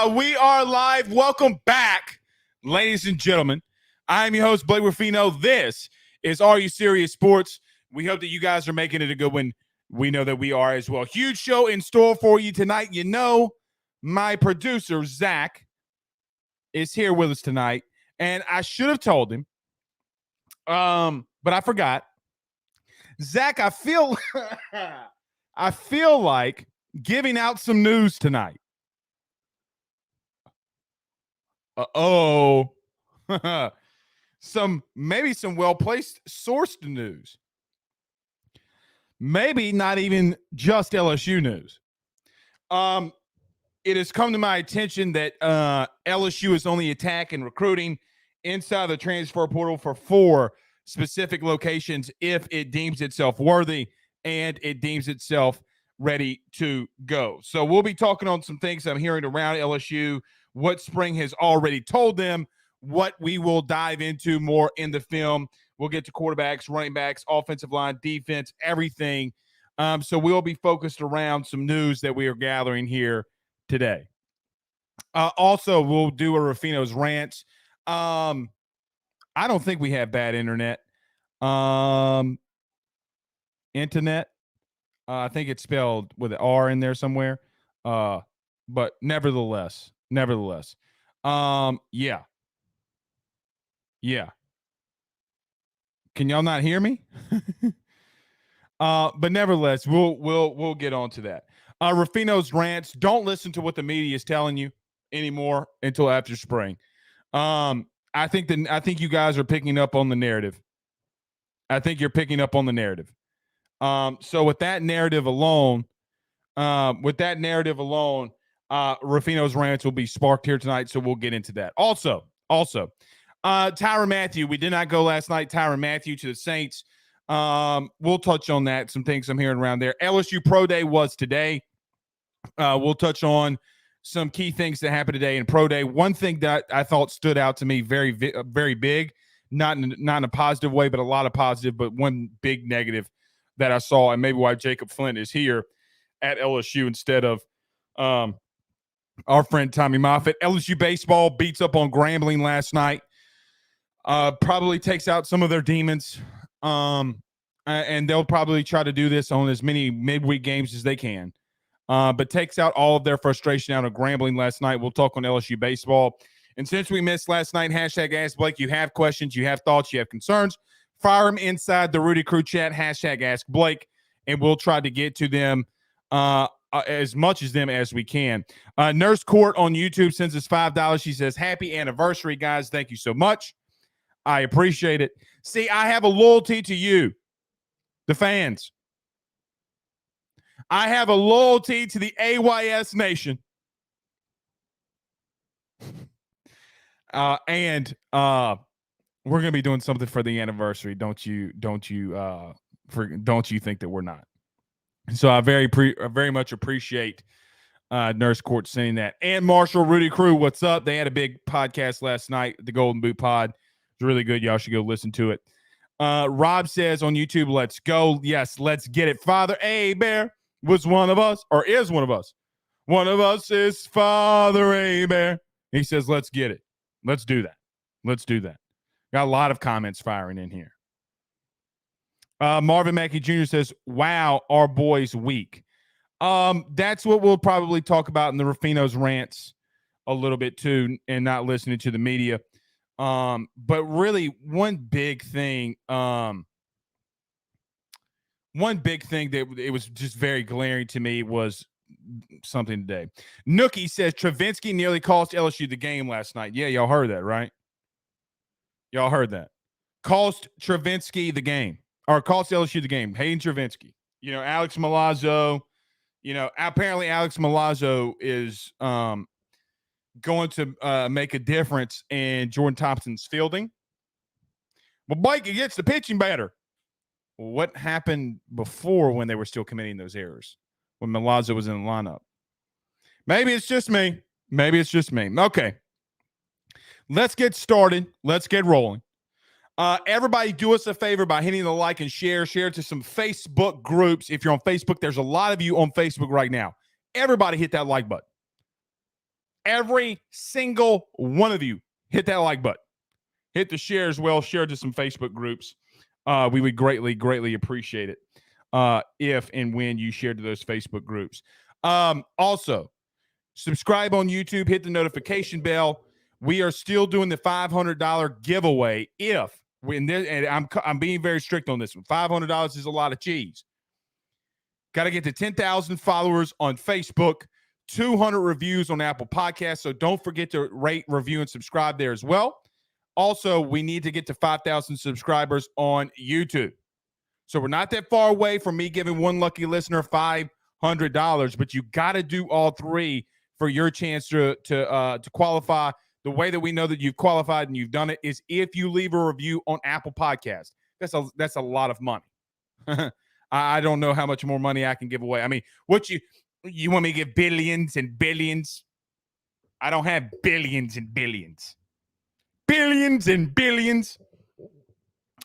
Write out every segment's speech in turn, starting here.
We are live. Welcome back, ladies and gentlemen. I am your host, Blake Rafino. This is Are You Serious Sports? We hope that you guys are making it a good one. We know that we are as well. Huge show in store for you tonight. You know, my producer, Zach, is here with us tonight. And I should have told him, but I forgot. Zach, I feel like giving out some news tonight. Maybe some well-placed sourced news. Maybe not even just LSU news. It has come to my attention that LSU is only attacking recruiting inside the transfer portal for 4 specific locations if it deems itself worthy and it deems itself ready to go. So we'll be talking on some things I'm hearing around LSU, what spring has already told them, what we will dive into more in the film. We'll get to quarterbacks, running backs, offensive line, defense, everything. So we'll be focused around some news that we are gathering here today. Also, we'll do a Rafino's rants. I don't think we have bad internet. Internet. I think it's spelled with an R in there somewhere. But nevertheless. Yeah. Can y'all not hear me? But nevertheless, we'll get on to that. Rafino's rants. Don't listen to what the media is telling you anymore until after spring. I think you guys are picking up on the narrative. I think you're picking up on the narrative. So with that narrative alone, Rafino's rants will be sparked here tonight. So we'll get into that. Also, Tyrann Mathieu. We did not go last night. Tyrann Mathieu to the Saints. We'll touch on that. Some things I'm hearing around there. LSU Pro Day was today. We'll touch on some key things that happened today in Pro Day. One thing that I thought stood out to me very, very big, not in a positive way, but a lot of positive, but one big negative that I saw, and maybe why Jacob Flint is here at LSU instead of our friend Tommy Moffitt. LSU Baseball beats up on Grambling last night. Probably takes out some of their demons. And they'll probably try to do this on as many midweek games as they can. But takes out all of their frustration out of Grambling last night. We'll talk on LSU Baseball. And since we missed last night, hashtag Ask Blake, you have questions, you have thoughts, you have concerns, fire them inside the Rudy Crew chat, hashtag Ask Blake, and we'll try to get to them as much as them as we can. Nurse Court on YouTube sends us $5. She says, happy anniversary, guys. Thank you so much. I appreciate it. See, I have a loyalty to you, the fans. I have a loyalty to the AYS Nation. And we're gonna be doing something for the anniversary. Don't you think that we're not? So I very much appreciate Nurse Court saying that. And Marshall, Rudy Crew, what's up? They had a big podcast last night, the Golden Boot Pod. It's really good. Y'all should go listen to it. Rob says on YouTube, let's go. Yes, let's get it. Father A-Bear was one of us, or is one of us. One of us is Father A-Bear. He says, let's get it. Let's do that. Got a lot of comments firing in here. Marvin Mackey Jr. says, wow, our boy's weak. That's what we'll probably talk about in the Rafino's rants a little bit too, and not listening to the media. But really one big thing that it was just very glaring to me was something today. Nookie says Travinsky nearly cost LSU the game last night. Yeah, y'all heard that, right? Y'all heard that. Cost Travinsky the game, or cost LSU the game. Hayden Travinsky. Alex Milazzo. Apparently Alex Milazzo is going to make a difference in Jordan Thompson's fielding. But Blake, he gets the pitching better. What happened before when they were still committing those errors? When Milazzo was in the lineup? Maybe it's just me. Okay. Let's get started. Let's get rolling. Everybody do us a favor by hitting the like and share. Share it to some Facebook groups. If you're on Facebook, there's a lot of you on Facebook right now. Everybody hit that like button. Every single one of you, hit that like button. Hit the share as well. Share to some Facebook groups. We would greatly, greatly appreciate it if and when you share to those Facebook groups. Also, subscribe on YouTube. Hit the notification bell. We are still doing the $500 giveaway. I'm being very strict on this one. $500 is a lot of cheese. Got to get to 10,000 followers on Facebook, 200 reviews on Apple Podcasts. So don't forget to rate, review, and subscribe there as well. Also, we need to get to 5,000 subscribers on YouTube. So we're not that far away from me giving one lucky listener $500, but you got to do all three for your chance to qualify. The way that we know that you've qualified and you've done it is if you leave a review on Apple Podcasts. That's a lot of money. I don't know how much more money I can give away. I mean, what you want me to give billions and billions? I don't have billions and billions. Billions and billions.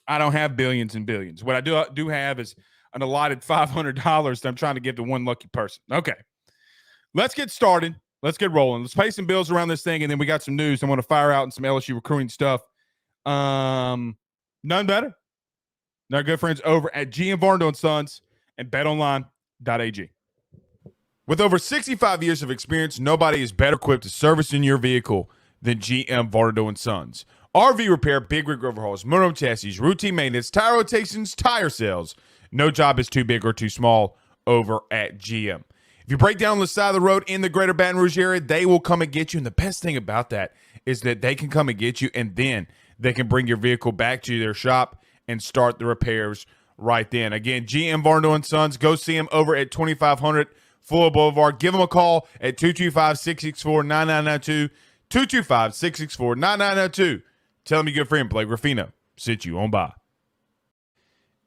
I don't have billions and billions. What I do have is an allotted $500 that I'm trying to give to one lucky person. Okay. Let's get started. Let's get rolling. Let's pay some bills around this thing, and then we got some news I want to fire out and some LSU recruiting stuff. None better. Our good friends over at GM Varndo & Sons and betonline.ag. With over 65 years of experience, nobody is better equipped to service in your vehicle than GM Varndo & Sons. RV repair, big rig overhauls, motorhome chassis, routine maintenance, tire rotations, tire sales. No job is too big or too small over at GM. If you break down on the side of the road in the greater Baton Rouge area, they will come and get you. And the best thing about that is that they can come and get you, and then they can bring your vehicle back to their shop and start the repairs right then. Again, GM Varndo & Sons. Go see them over at 2500 Fuller Boulevard. Give them a call at 225-664-9992. 225-664-9992. Tell them your good friend Blake Rafino sent you on by.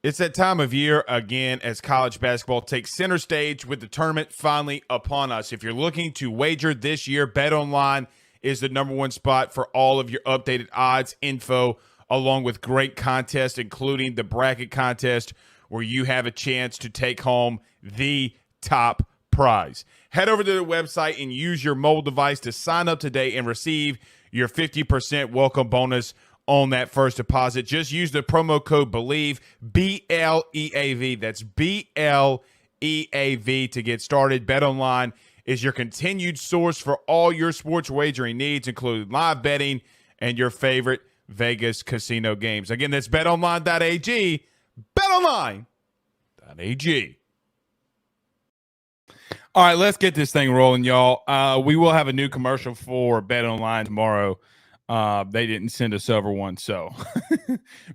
It's that time of year again as college basketball takes center stage with the tournament finally upon us. If you're looking to wager this year, BetOnline is the number one spot for all of your updated odds, info, along with great contests, including the bracket contest where you have a chance to take home the top prize. Head over to the website and use your mobile device to sign up today and receive your 50% welcome bonus on that first deposit. Just use the promo code BELIEVE, B-L-E-A-V. That's B-L-E-A-V to get started. BetOnline is your continued source for all your sports wagering needs, including live betting and your favorite Vegas casino games. Again, that's betonline.ag, betonline.ag. All right, let's get this thing rolling, y'all. We will have a new commercial for BetOnline tomorrow. They didn't send us over one, so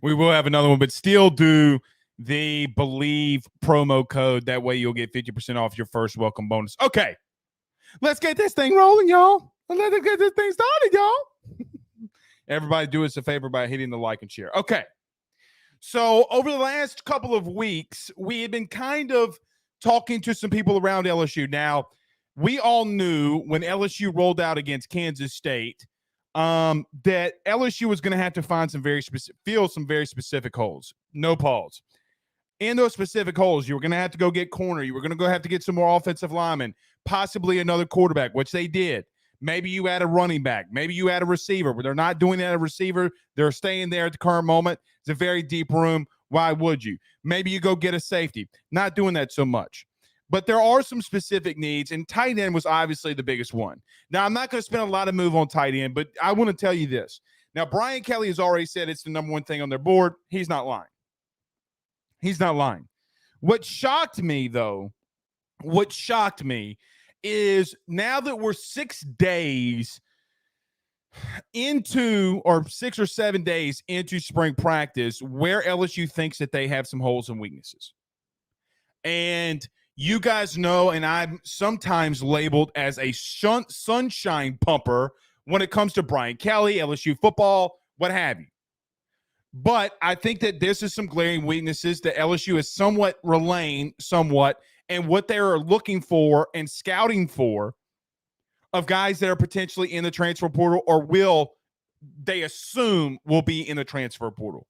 we will have another one, but still do the Believe promo code. That way you'll get 50% off your first welcome bonus. Okay, let's get this thing rolling, y'all. Let's get this thing started, y'all. Everybody do us a favor by hitting the like and share. Okay, so over the last couple of weeks, we have been kind of talking to some people around LSU. Now, we all knew when LSU rolled out against Kansas State that LSU was going to have to find fill some very specific holes. No pause. In those specific holes, you were going to have to go get corner. You were going to have to get some more offensive linemen, possibly another quarterback, which they did. Maybe you add a running back. Maybe you add a receiver, but they're not doing that at a receiver. They're staying there at the current moment. It's a very deep room. Why would you? Maybe you go get a safety. Not doing that so much. But there are some specific needs, and tight end was obviously the biggest one. Now, I'm not going to spend a lot of move on tight end, but I want to tell you this. Now, Brian Kelly has already said it's the number one thing on their board. He's not lying. He's not lying. What shocked me is now that we're 6 days into, or 6 or 7 days into spring practice, where LSU thinks that they have some holes and weaknesses. And you guys know, and I'm sometimes labeled as a sunshine pumper when it comes to Brian Kelly, LSU football, what have you. But I think that this is some glaring weaknesses that LSU is somewhat relaying and what they are looking for and scouting for of guys that are potentially in the transfer portal or they assume will be in the transfer portal.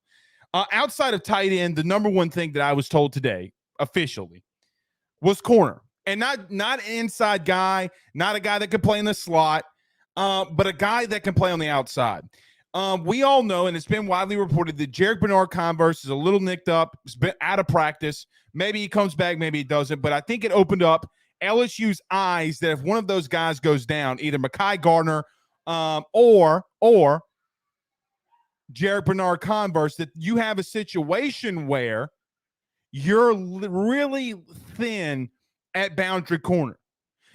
Outside of tight end, the number one thing that I was told today officially was corner. And not an inside guy, not a guy that could play in the slot. but a guy that can play on the outside. We all know, and it's been widely reported, that Jarek Bernard-Converse is a little nicked up. He's been out of practice. Maybe he comes back, maybe he doesn't. But I think it opened up LSU's eyes that if one of those guys goes down, either Mekhi Gardner or Jarek Bernard-Converse, that you have a situation where you're really thin at boundary corner.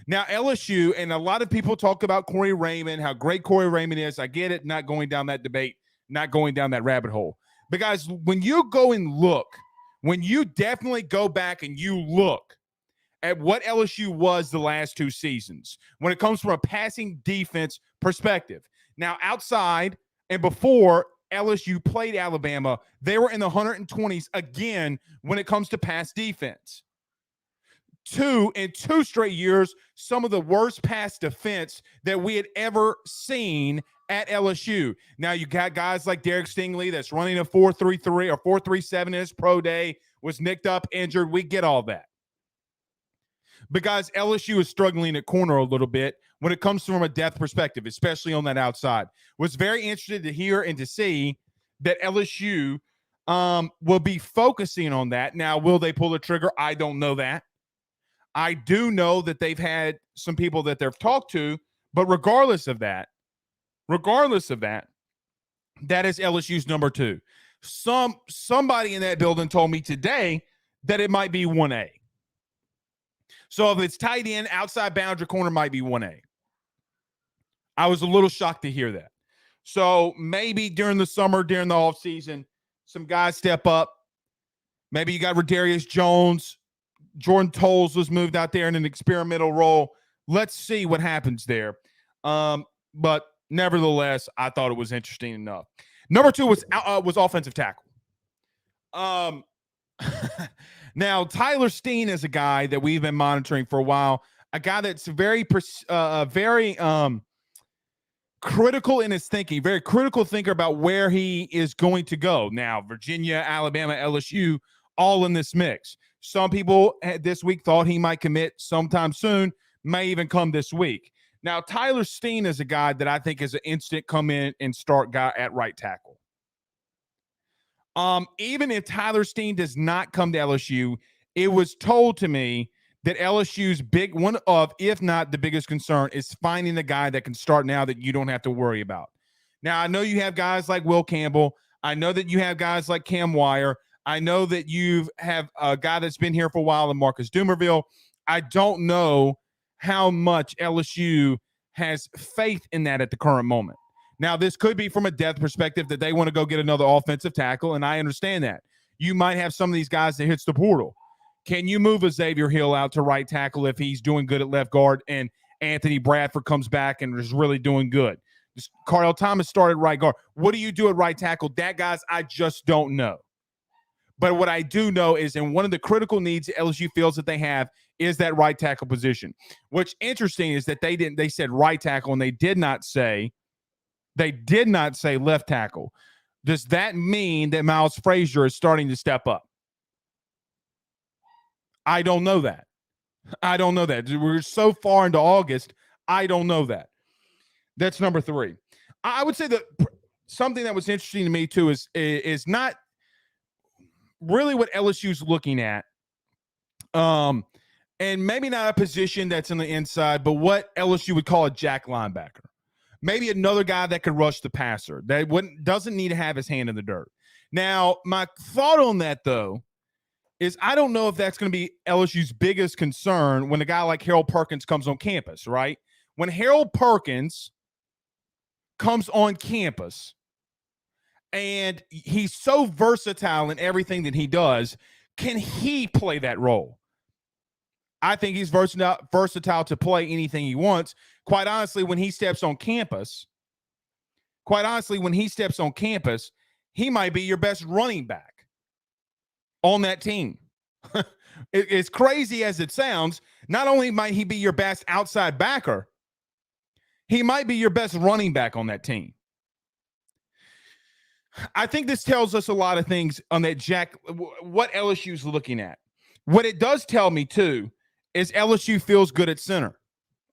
Now, LSU, and a lot of people talk about Corey Raymond, how great Corey Raymond is. I get it, not going down that debate, not going down that rabbit hole. But, guys, when you go and look, when you definitely go back and you look at what LSU was the last 2 seasons, when it comes from a passing defense perspective. Now, outside and before LSU played Alabama, they were in the 120s again when it comes to pass defense. 2 straight years, some of the worst pass defense that we had ever seen at LSU. Now you got guys like Derek Stingley that's running a 4.33 or 4.37 in his pro day, was nicked up, injured. We get all that. But guys, LSU is struggling at corner a little bit when it comes from a depth perspective, especially on that outside. Was very interested to hear and to see that LSU will be focusing on that. Now, will they pull the trigger? I don't know that. I do know that they've had some people that they've talked to, but regardless of that, that is LSU's number 2. Somebody in that building told me today that it might be 1A. So if it's tight end, outside boundary corner might be 1A. I was a little shocked to hear that. So maybe during the summer, during the offseason, some guys step up. Maybe you got Radarius Jones. Jordan Tolles was moved out there in an experimental role. Let's see what happens there. But nevertheless, I thought it was interesting enough. Number 2 was offensive tackle. Now, Tyler Steen is a guy that we've been monitoring for a while, a guy that's very critical in his thinking, very critical thinker about where he is going to go. Now, Virginia, Alabama, LSU, all in this mix. Some people this week thought he might commit sometime soon, may even come this week. Now, Tyler Steen is a guy that I think is an instant come in and start guy at right tackle. Even if Tyler Steen does not come to LSU, it was told to me that LSU's one of, if not the biggest concern, is finding a guy that can start now that you don't have to worry about. Now, I know you have guys like Will Campbell. I know that you have guys like Cam Wire. I know that you have a guy that's been here for a while in Marcus Dumerville. I don't know how much LSU has faith in that at the current moment. Now, this could be from a depth perspective that they want to go get another offensive tackle, and I understand that. You might have some of these guys that hits the portal. Can you move a Xavier Hill out to right tackle if he's doing good at left guard and Anthony Bradford comes back and is really doing good? Cardell Thomas started right guard. What do you do at right tackle? That, guys, I just don't know. But what I do know is, and one of the critical needs LSU feels that they have is that right tackle position. What's interesting is that they said right tackle and they did not say left tackle. Does that mean that Miles Frazier is starting to step up? I don't know that. We're so far into August. I don't know that. That's number 3. I would say that something that was interesting to me too is not really what LSU's looking at. And maybe not a position that's in the inside, but what LSU would call a jack linebacker. Maybe another guy that could rush the passer, that doesn't need to have his hand in the dirt. Now, my thought on that, though, is I don't know if that's going to be LSU's biggest concern when a guy like Harold Perkins comes on campus, right? When Harold Perkins comes on campus and he's so versatile in everything that he does, can he play that role? I think he's versatile to play anything he wants. Quite honestly, when he steps on campus, he might be your best running back on that team. As crazy as it sounds, not only might he be your best outside backer, he might be your best running back on that team. I think this tells us a lot of things on that what LSU's looking at. What it does tell me, too, is LSU feels good at center.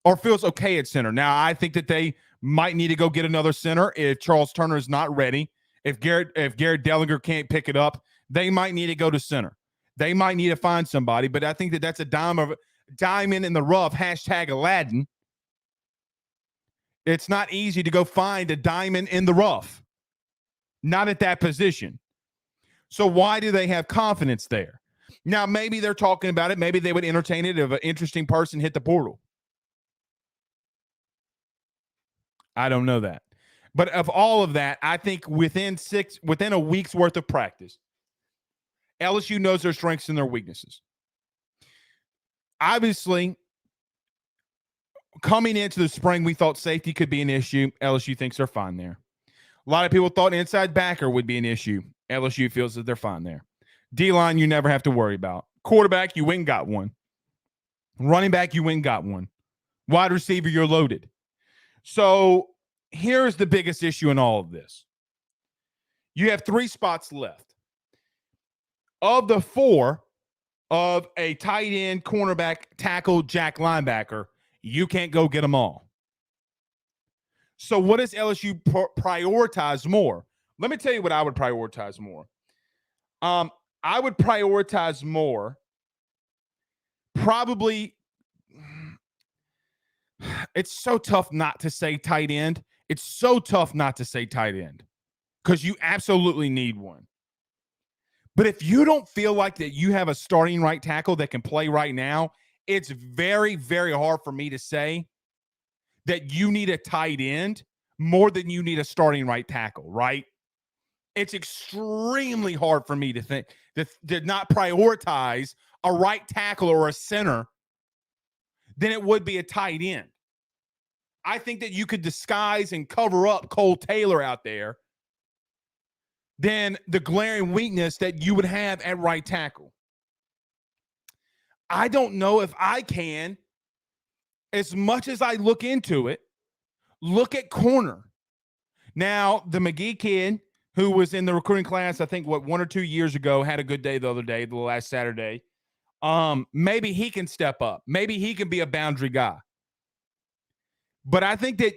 or feels okay at center. Now, I think that they might need to go get another center if Charles Turner is not ready. If Garrett Dellinger can't pick it up, they might need to go to center. They might need to find somebody, but I think that that's a diamond in the rough, hashtag Aladdin. It's not easy to go find a diamond in the rough. Not at that position. So why do they have confidence there? Now, maybe they're talking about it. Maybe they would entertain it if an interesting person hit the portal. I don't know that. But of all of that, I think within a week's worth of practice, LSU knows their strengths and their weaknesses. Obviously, coming into the spring, we thought safety could be an issue. LSU thinks they're fine there. A lot of people thought inside backer would be an issue. LSU feels that they're fine there. D-line, you never have to worry about. Quarterback, you went and got one. Running back, you went and got one. Wide receiver, you're loaded. So here's the biggest issue in all of this. You have 3 spots left. Of the 4 of a tight end, cornerback, tackle, jack, linebacker, you can't go get them all. So what does LSU prioritize more? Let me tell you what I would prioritize more. I would prioritize more probably – it's so tough not to say tight end. It's so tough not to say tight end because you absolutely need one. But if you don't feel like that you have a starting right tackle that can play right now, it's very, very hard for me to say that you need a tight end more than you need a starting right tackle, right? It's extremely hard for me to think to not prioritize a right tackle or a center than it would be a tight end. I think that you could disguise and cover up Cole Taylor out there than the glaring weakness that you would have at right tackle. I don't know if I can, as much as I look into it, look at corner. Now, the McGee kid, who was in the recruiting class, I think, 1 or 2 years ago, had a good day the other day, the last Saturday. Maybe he can step up. Maybe he can be a boundary guy. But I think that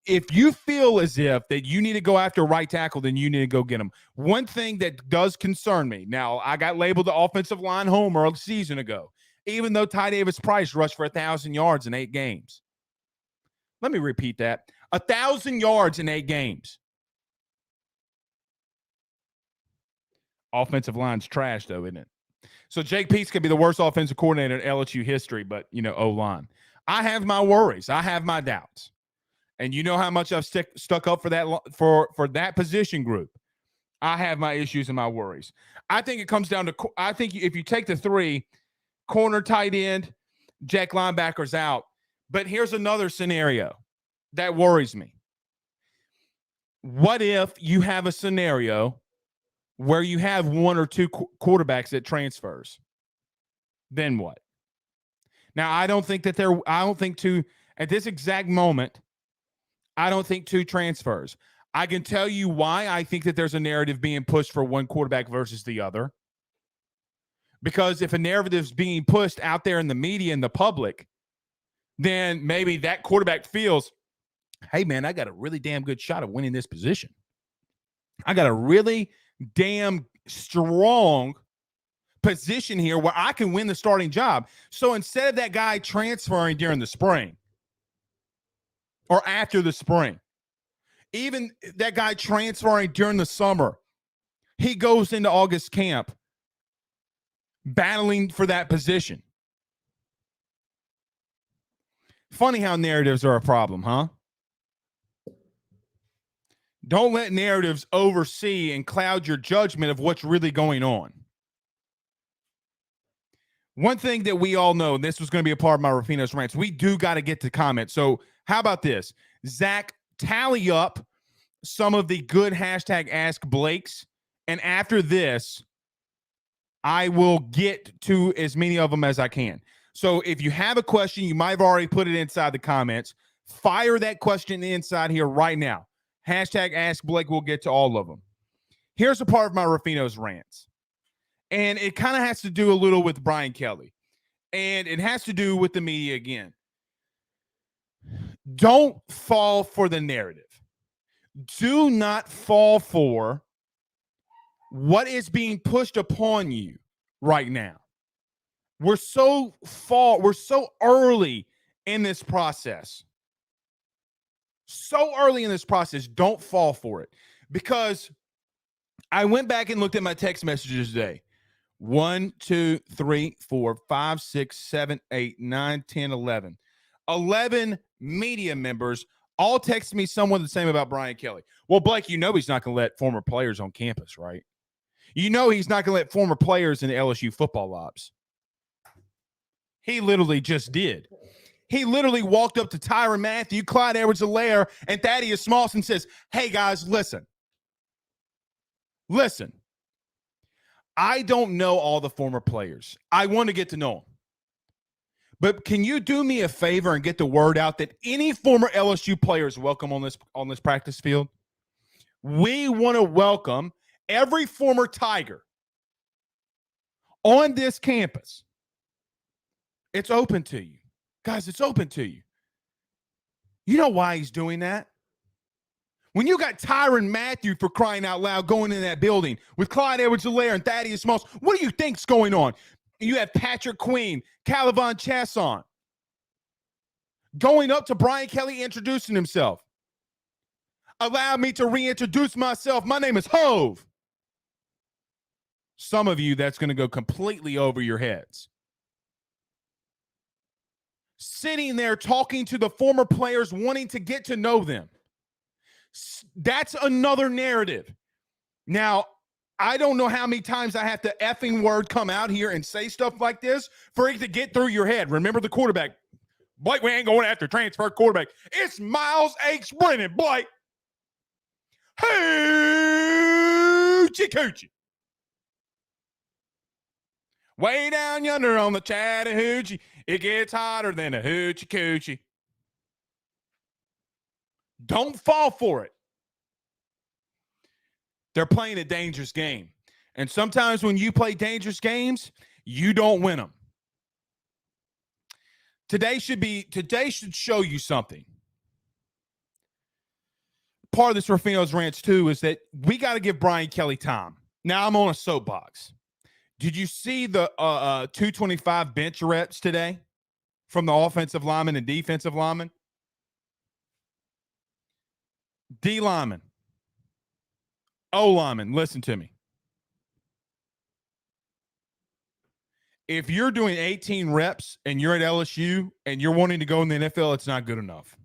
if you feel as if that you need to go after right tackle, then you need to go get him. One thing that does concern me, now I got labeled the offensive line homer a season ago, even though Ty Davis Price rushed for 1,000 yards in 8 games. Let me repeat that. 1,000 yards in 8 games. Offensive line's trash, though, isn't it? So Jake Peets could be the worst offensive coordinator in LSU history, but, O-line. I have my worries. I have my doubts. And you know how much I've stuck up for that position group. I have my issues and my worries. I think it comes down to – I think if you take the 3, corner, tight end, jack, linebackers out. But here's another scenario that worries me. What if you have a scenario where you have 1 or 2 quarterbacks that transfers? Then what? Now, I don't think at this exact moment, I don't think 2 transfers. I can tell you why I think that there's a narrative being pushed for one quarterback versus the other. Because if a narrative is being pushed out there in the media and the public, then maybe that quarterback feels, hey, man, I got a really damn good shot of winning this position. I got a really damn strong position here where I can win the starting job. So instead of that guy transferring during the spring or after the spring, even that guy transferring during the summer, he goes into August camp battling for that position. Funny how narratives are a problem, huh? Don't let narratives oversee and cloud your judgment of what's really going on. One thing that we all know, and this was going to be a part of my Rafino's rants, we do got to get to comments. So how about this? Zach, tally up some of the good hashtag Ask Blakes, and after this, I will get to as many of them as I can. So if you have a question, you might have already put it inside the comments. Fire that question inside here right now. Hashtag Ask Blake. We'll get to all of them. Here's a part of my Rafino's rants. And it kind of has to do a little with Brian Kelly. And it has to do with the media again. Don't fall for the narrative. Do not fall for what is being pushed upon you right now. We're so early in this process. So early in this process, don't fall for it. Because I went back and looked at my text messages today. 1, 2, 3, 4, 5, 6, 7, 8, 9, 10, 11. 11 media members all text me someone the same about Brian Kelly. Well, Blake, you know he's not going to let former players on campus, right? You know he's not going to let former players in the LSU football ops. He literally just did. He literally walked up to Tyrann Mathieu, Clyde Edwards-Helaire, and Thaddeus Smalls and says, hey, guys, listen. I don't know all the former players. I want to get to know them. But can you do me a favor and get the word out that any former LSU player is welcome on this practice field? We want to welcome every former Tiger on this campus. It's open to you. Guys, it's open to you. You know why he's doing that? When you got Tyrann Mathieu, for crying out loud, going in that building with Clyde Edwards-Helaire and Thaddeus Smalls, what do you think's going on? You have Patrick Queen, Calavon Chasson going up to Brian Kelly, introducing himself. Allow me to reintroduce myself. My name is Hove. Some of you, that's going to go completely over your heads. Sitting there talking to the former players, wanting to get to know them. That's another narrative. Now, I don't know how many times I have to effing word come out here and say stuff like this for it to get through your head. Remember the quarterback. Blake, we ain't going after transfer quarterback. It's Miles H. Brennan, Blake. Hoochie coochie. Way down yonder on the Chattahoochee, it gets hotter than a hoochie coochie. Don't fall for it. They're playing a dangerous game. And sometimes when you play dangerous games, you don't win them. Today should show you something. Part of this Rafino's rants too is that we got to give Brian Kelly time. Now I'm on a soapbox. Did you see the 225 bench reps today from the offensive lineman and defensive lineman? D lineman. O lineman, listen to me. If you're doing 18 reps and you're at LSU and you're wanting to go in the NFL, it's not good enough.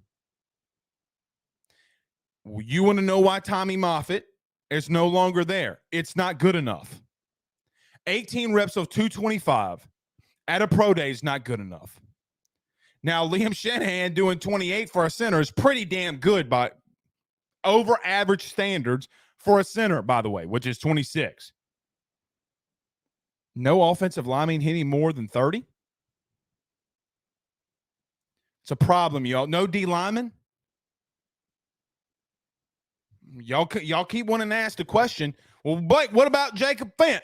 You want to know why Tommy Moffitt is no longer there? It's not good enough. 18 reps of 225 at a pro day is not good enough. Now, Liam Shanahan doing 28 for a center is pretty damn good by over average standards for a center, by the way, which is 26. No offensive lineman hitting more than 30. It's a problem, y'all. No D lineman. Y'all keep wanting to ask the question. Well, Blake, what about Jacob Flint?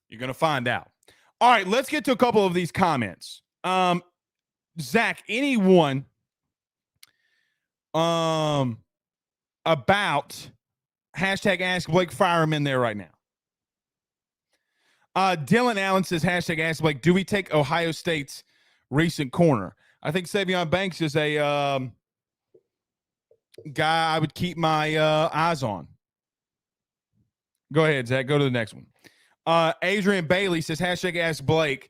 You're going to find out. All right, let's get to a couple of these comments. Zach, anyone about hashtag Ask Blake, fire him in there right now. Dylan Allen says hashtag Ask Blake, do we take Ohio State's recent corner? I think Savion Banks is a guy I would keep my eyes on. Go ahead, Zach. Go to the next one. Adrian Bailey says hashtag Ask Blake,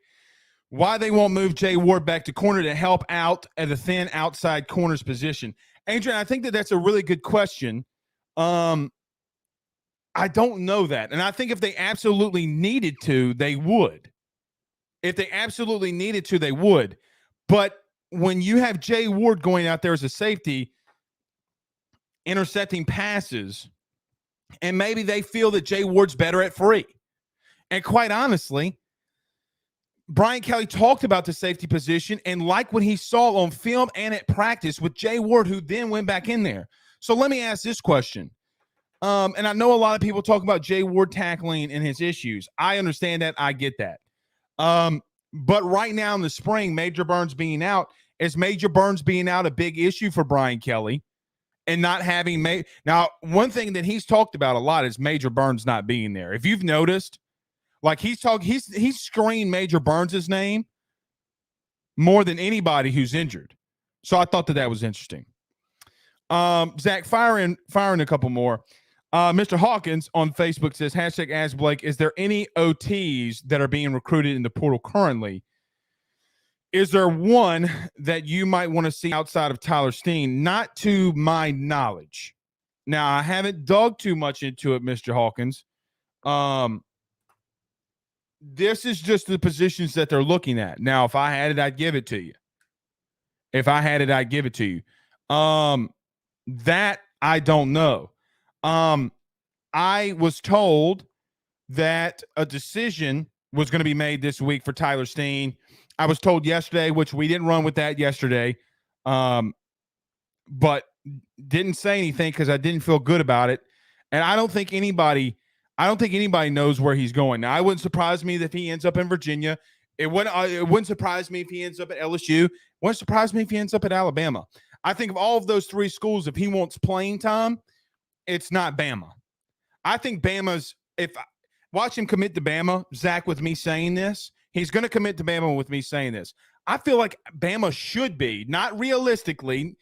why they won't move Jay Ward back to corner to help out at the thin outside corners position. Adrian, I think that's a really good question. I don't know that. And I think if they absolutely needed to, they would. If they absolutely needed to, they would. But when you have Jay Ward going out there as a safety, intercepting passes, and maybe they feel that Jay Ward's better at free. And quite honestly, Brian Kelly talked about the safety position and like what he saw on film and at practice with Jay Ward, who then went back in there. So let me ask this question. And I know a lot of people talk about Jay Ward tackling and his issues. I understand that. I get that. But right now in the spring, Major Burns being out, is Major Burns being out a big issue for Brian Kelly and not having now, one thing that he's talked about a lot is Major Burns not being there. If you've noticed, like he's screamed Major Burns' name more than anybody who's injured. So I thought that was interesting. Zach, firing a couple more. Mr. Hawkins on Facebook says, hashtag Ask Blake, is there any OTs that are being recruited in the portal currently? Is there one that you might want to see outside of Tyler Steen? Not to my knowledge. Now, I haven't dug too much into it, Mr. Hawkins. This is just the positions that they're looking at. Now, if I had it, I'd give it to you. That I don't know. I was told that a decision was going to be made this week for Tyler Steen. I was told yesterday, which we didn't run with that yesterday, but didn't say anything because I didn't feel good about it. And I don't think anybody knows where he's going. Now, it wouldn't surprise me if he ends up in Virginia. It wouldn't surprise me if he ends up at LSU. It wouldn't surprise me if he ends up at Alabama. I think of all of those three schools, if he wants playing time, it's not Bama. I think watch him commit to Bama, Zach, with me saying this. He's going to commit to Bama with me saying this. I feel like Bama should be, not realistically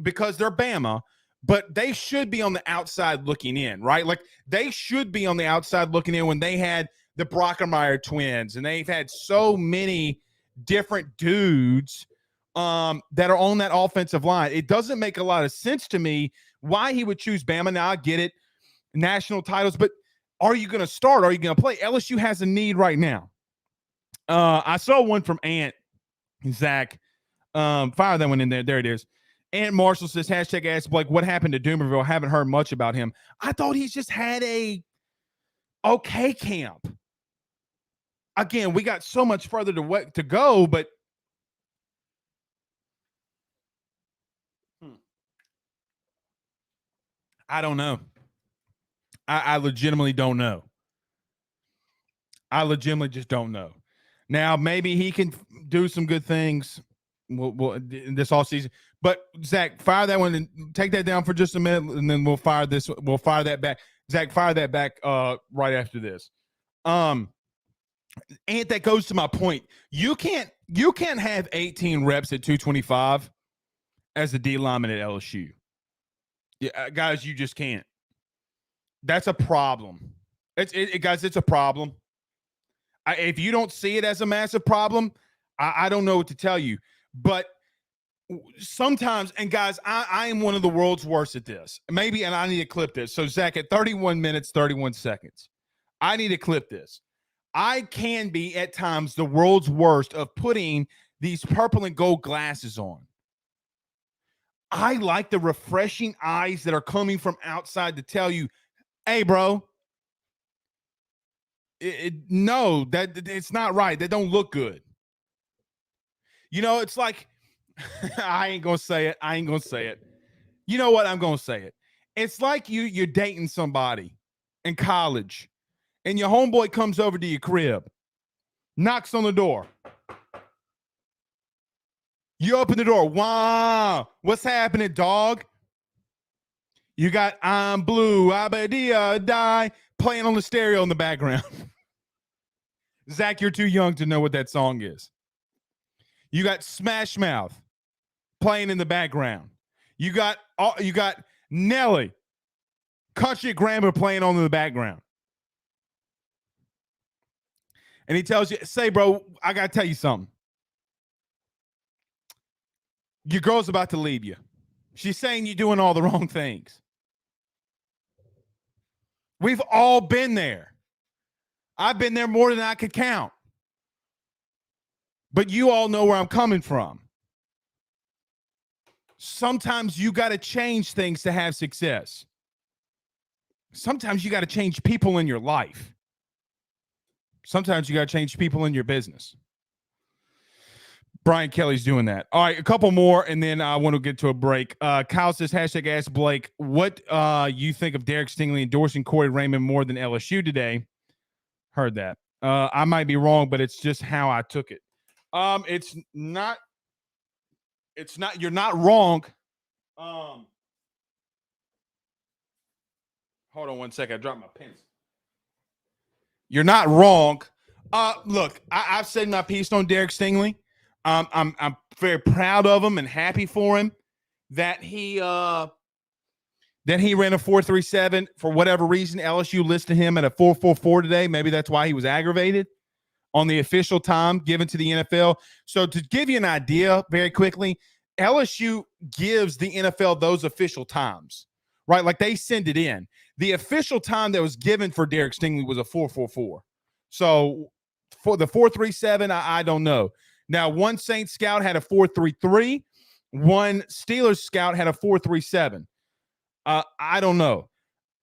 because they're Bama, but they should be on the outside looking in, right? Like they should be on the outside looking in when they had the Brockermeyer twins and they've had so many different dudes that are on that offensive line. It doesn't make a lot of sense to me why he would choose Bama. Now, I get it, national titles, but are you going to start? Are you going to play? LSU has a need right now. I saw one from Ant, Zach. Fire that one in there. There it is. Ant Marshall says, hashtag Ask Blake, what happened to Doomerville? Haven't heard much about him. I thought he's just had a okay camp. Again, we got so much further to go, but I don't know. I legitimately don't know. I legitimately just don't know. Now, maybe he can do some good things in this offseason. But, Zach, fire that one and take that down for just a minute, and then we'll fire that back. Zach, fire that back right after this. And that goes to my point. You can't have 18 reps at 225 as a D lineman at LSU. Yeah, guys, you just can't. That's a problem. Guys, it's a problem. If you don't see it as a massive problem, I don't know what to tell you. But sometimes, and guys, I am one of the world's worst at this. Maybe, and I need to clip this. So, Zach, at 31 minutes, 31 seconds, I need to clip this. I can be, at times, the world's worst of putting these purple and gold glasses on. I like the refreshing eyes that are coming from outside to tell you, hey, bro, no, that it's not right. That don't look good. You know, it's like, I ain't going to say it. You know what? I'm going to say it. It's like you're dating somebody in college and your homeboy comes over to your crib, knocks on the door. You open the door. Wow. What's happening, dog? You got I'm Blue, Abadia, Die playing on the stereo in the background. Zach, you're too young to know what that song is. You got Smash Mouth playing in the background. You got Nelly, Country Grammar playing on in the background. And he tells you, say, bro, I got to tell you something. Your girl's about to leave you. She's saying you're doing all the wrong things. We've all been there. I've been there more than I could count. But you all know where I'm coming from. Sometimes you got to change things to have success. Sometimes you got to change people in your life. Sometimes you got to change people in your business. Brian Kelly's doing that. All right, a couple more, and then I want to get to a break. Kyle says, hashtag Ask Blake, what you think of Derek Stingley endorsing Corey Raymond more than LSU today? Heard that. I might be wrong, but it's just how I took it. It's not. You're not wrong. Hold on one second. I dropped my pens. You're not wrong. Look, I've said my piece on Derek Stingley. I'm very proud of him and happy for him that he ran a 4.37 for whatever reason. LSU listed him at a 4.44 today. Maybe that's why he was aggravated on the official time given to the NFL. So to give you an idea very quickly, LSU gives the NFL those official times, right? Like they send it in. The official time that was given for Derek Stingley was a 4.44. So for the 4.37, I don't know. Now, one Saints scout had a 4.33. One Steelers scout had a 4.37. I don't know.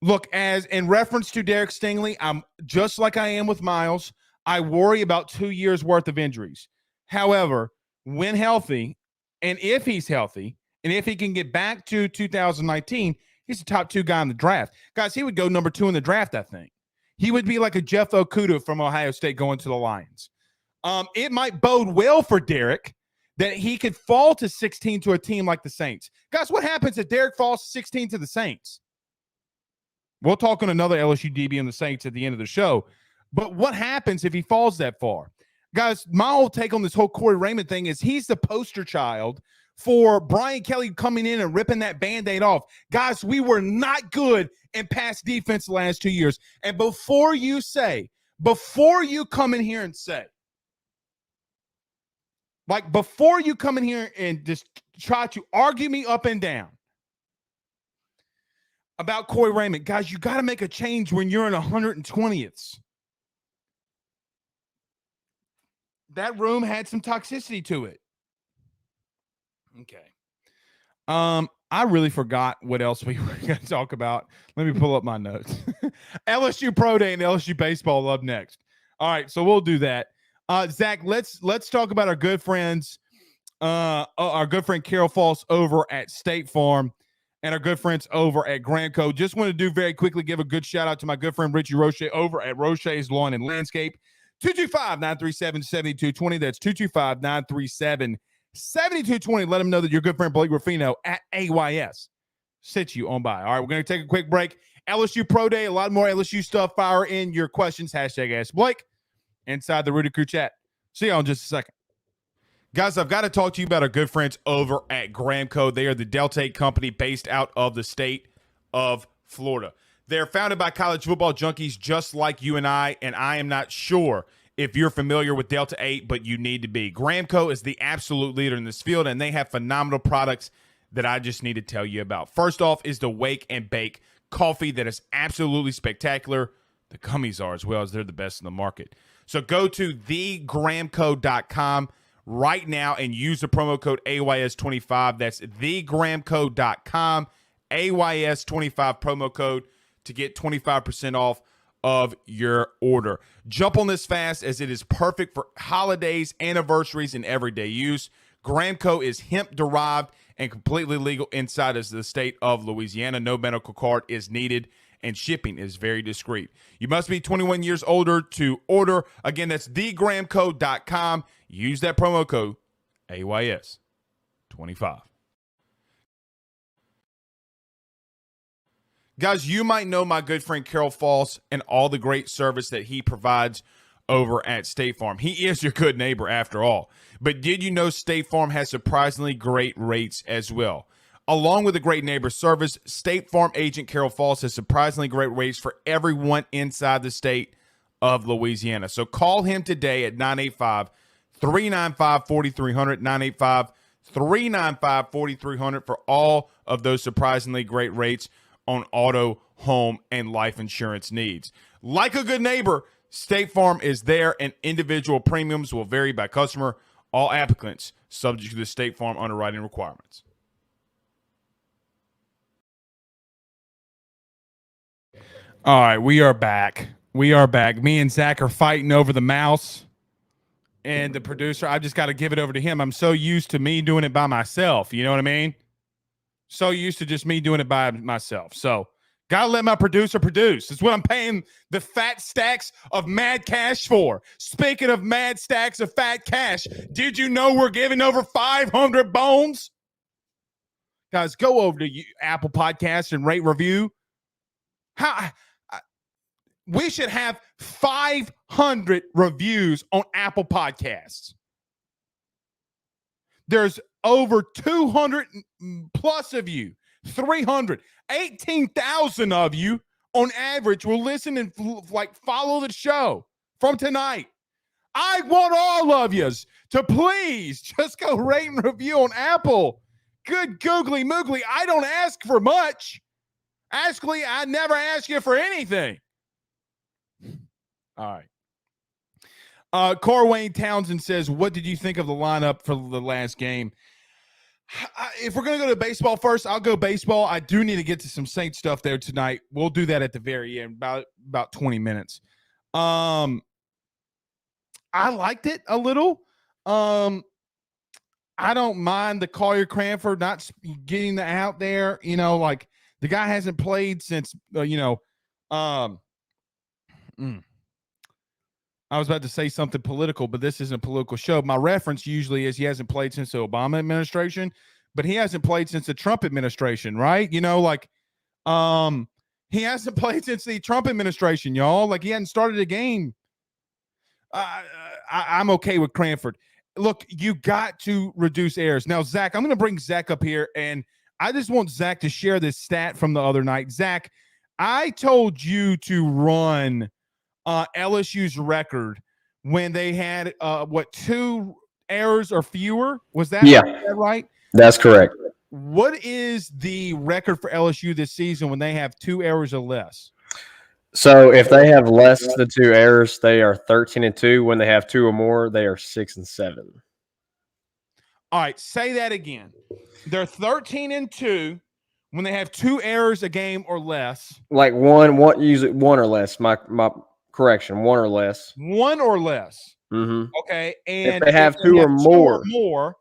Look, as in reference to Derek Stingley, I'm just like I am with Miles. I worry about 2 years worth of injuries. However, when healthy, and if he's healthy, and if he can get back to 2019, he's the top 2 guy in the draft. Guys, he would go number 2 in the draft, I think. He would be like a Jeff Okudah from Ohio State going to the Lions. It might bode well for Derek that he could fall to 16 to a team like the Saints. Guys, what happens if Derek falls 16 to the Saints? We'll talk on another LSU DB and the Saints at the end of the show. But what happens if he falls that far? Guys, my whole take on this whole Corey Raymond thing is he's the poster child for Brian Kelly coming in and ripping that Band-Aid off. Guys, we were not good in pass defense the last 2 years. And before you come in here and say, like before you come in here and just try to argue me up and down about Corey Raymond, guys, you got to make a change when you're in 120ths. That room had some toxicity to it. Okay. I really forgot what else we were going to talk about. Let me pull up my notes. LSU Pro Day and LSU Baseball up next. All right, so we'll do that. Zach, let's talk about our good friends, our good friend Carol Falls over at State Farm and our good friends over at Gramco. Just want to do very quickly, give a good shout out to my good friend Richie Roche over at Roche's Lawn and Landscape. 225-937-7220. That's 225-937-7220. Let them know that your good friend Blake Rafino at AYS sits you on by. All right, we're going to take a quick break. LSU Pro Day, a lot more LSU stuff. Fire in your questions. Hashtag Ask Blake inside the Rudy Crew chat. See y'all in just a second. Guys, I've got to talk to you about our good friends over at Gramco. They are the Delta 8 company based out of the state of Florida. They're founded by college football junkies just like you and I am not sure if you're familiar with Delta 8, but you need to be. Gramco is the absolute leader in this field, and they have phenomenal products that I just need to tell you about. First off is the Wake and Bake coffee that is absolutely spectacular. The gummies are as well, as they're the best in the market. So go to thegramco.com right now and use the promo code AYS25. That's thegramco.com, AYS25 promo code to get 25% off of your order. Jump on this fast as it is perfect for holidays, anniversaries, and everyday use. Gramco is hemp-derived and completely legal inside of the state of Louisiana. No medical card is needed, and shipping is very discreet. You must be 21 years older to order. Again, that's thegramco.com. Use that promo code AYS25. Guys, you might know my good friend Carol Falls and all the great service that he provides over at State Farm. He is your good neighbor after all. But did you know State Farm has surprisingly great rates as well? Along with the great neighbor service, State Farm agent Carol Falls has surprisingly great rates for everyone inside the state of Louisiana. So call him today at 985-395-4300, 985-395-4300 for all of those surprisingly great rates on auto, home, and life insurance needs. Like a good neighbor, State Farm is there, and individual premiums will vary by customer. All applicants subject to the State Farm underwriting requirements. All right, we are back. We are back. Me and Zach are fighting over the mouse and the producer. I've just got to give it over to him. I'm so used to me doing it by myself. You know what I mean? So used to just me doing it by myself. So, Gotta let my producer produce. It's what I'm paying the fat stacks of mad cash for. Speaking of mad stacks of fat cash, did you know we're giving over 500 bones? Guys, go over to Apple Podcasts and rate review. We should have 500 reviews on Apple Podcasts. There's over 200 plus of you, 300, 18,000 of you on average will listen and follow the show from tonight. I want all of yous to please just go rate and review on Apple. Good googly moogly. I don't ask for much. Actually, I never ask you for anything. All right. Corwayne Townsend says, what did you think of the lineup for the last game? If we're going to go to baseball first, I'll go baseball. I do need to get to some Saints stuff there tonight. We'll do that at the very end, about 20 minutes. I liked it a little. I don't mind the Collier Cranford not getting the out there. You know, like the guy hasn't played since, I was about to say something political, but this isn't a political show. My reference usually is he hasn't played since the Obama administration, but he hasn't played since the Trump administration, right? You know, like he hasn't played since the Trump administration, y'all. Like he hadn't started a game. I'm okay with Cranford. Look, you got to reduce errors. Now, Zach, I'm going to bring Zach up here, and I just want Zach to share this stat from the other night. Zach, I told you to run LSU's record when they had 2 errors or fewer. Was that right? That's correct. What is the record for LSU this season when they have 2 errors or less? So if they have less than 2 errors, they are 13-2. When they have 2 or more, they are 6-7. All right, say that again. They're 13-2 when they have 2 errors a game or less. Like usually 1 or less. My correction, 1 or less. 1 or less. Mm-hmm. Okay, and if they have 2 or more,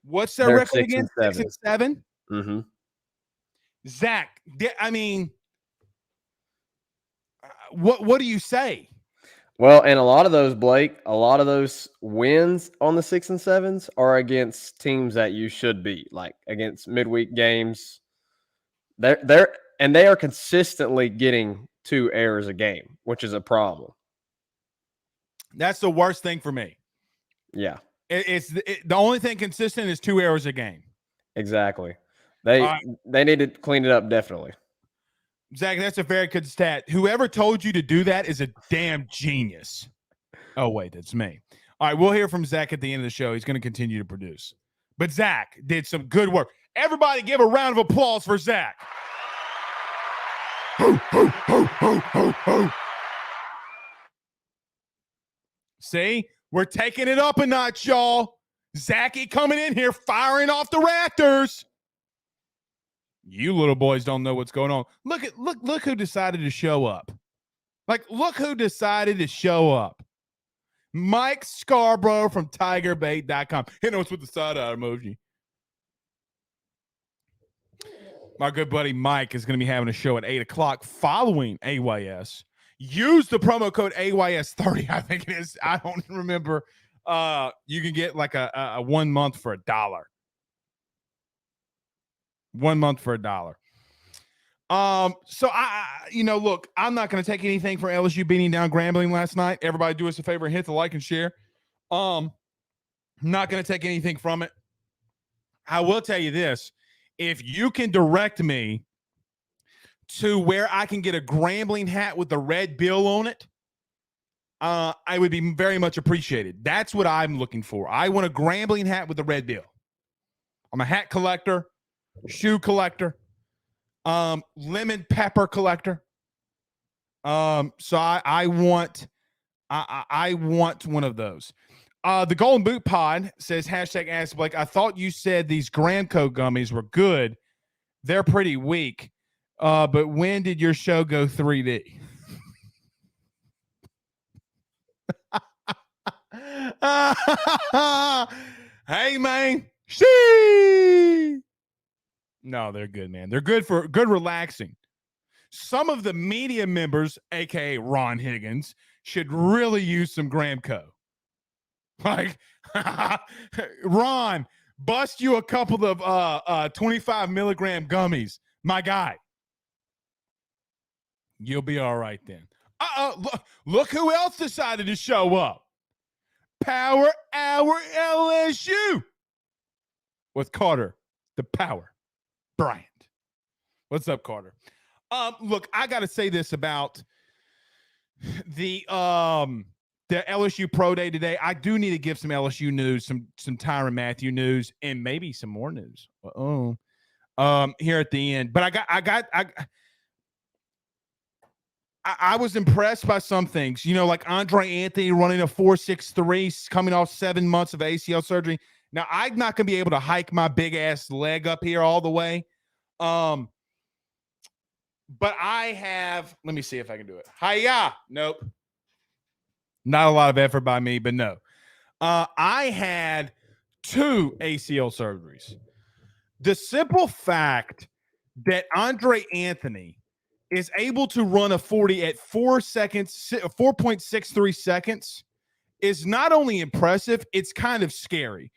what's their record again? 6-7. Mm-hmm. Zach, I mean, what do you say? Well, and a lot of those, Blake, a lot of those wins on the 6 and 7s are against teams that you should beat, like against midweek games. They are consistently getting 2 errors a game, which is a problem. That's the worst thing for me. Yeah. The only thing consistent is 2 errors a game. Exactly. They need to clean it up, definitely. Zach, that's a very good stat. Whoever told you to do that is a damn genius. Oh, wait, that's me. All right, we'll hear from Zach at the end of the show. He's going to continue to produce. But Zach did some good work. Everybody give a round of applause for Zach. See, we're taking it up a notch, y'all. Zachy coming in here, firing off the Raptors. You little boys don't know what's going on. Look who decided to show up. Look who decided to show up. Mike Scarborough from TigerBait.com. Hit us with the side-eye emoji. My good buddy Mike is going to be having a show at 8 o'clock following AYS. Use the promo code AYS30, I think it is. I don't remember. You can get like a 1 month for $1. 1 month for $1. So look, I'm not going to take anything for LSU beating down Grambling last night. Everybody do us a favor and hit the like and share. Not going to take anything from it. I will tell you this. If you can direct me to where I can get a Grambling hat with the red bill on it, I would be very much appreciated. That's what I'm looking for. I want a Grambling hat with the red bill. I'm a hat collector, shoe collector, lemon pepper collector. So I want one of those. The Golden Boot Pod says, #Ask Blake. I thought you said these Gramco gummies were good. They're pretty weak. But when did your show go 3D? Hey, man. Shee! No, they're good, man. They're good for good relaxing. some of the media members, aka Ron Higgins, should really use some Gramco. Like, Ron, bust you a couple of 25 milligram gummies, my guy. You'll be all right then. Look who else decided to show up. Power Hour LSU with Carter, the Power Bryant. What's up, Carter? Look, I got to say this about the LSU Pro Day today. I do need to give some LSU news, some Tyrann Mathieu news, and maybe some more news. Here at the end. But I was impressed by some things, like Andre Anthony running a 4.63, coming off 7 months of ACL surgery. Now, I'm not going to be able to hike my big ass leg up here all the way. But I have, let me see if I can do it. Hiya. Nope. Not a lot of effort by me, but no. I had 2 ACL surgeries. The simple fact that Andre Anthony is able to run a 40 at 4.63 seconds is not only impressive, it's kind of scary.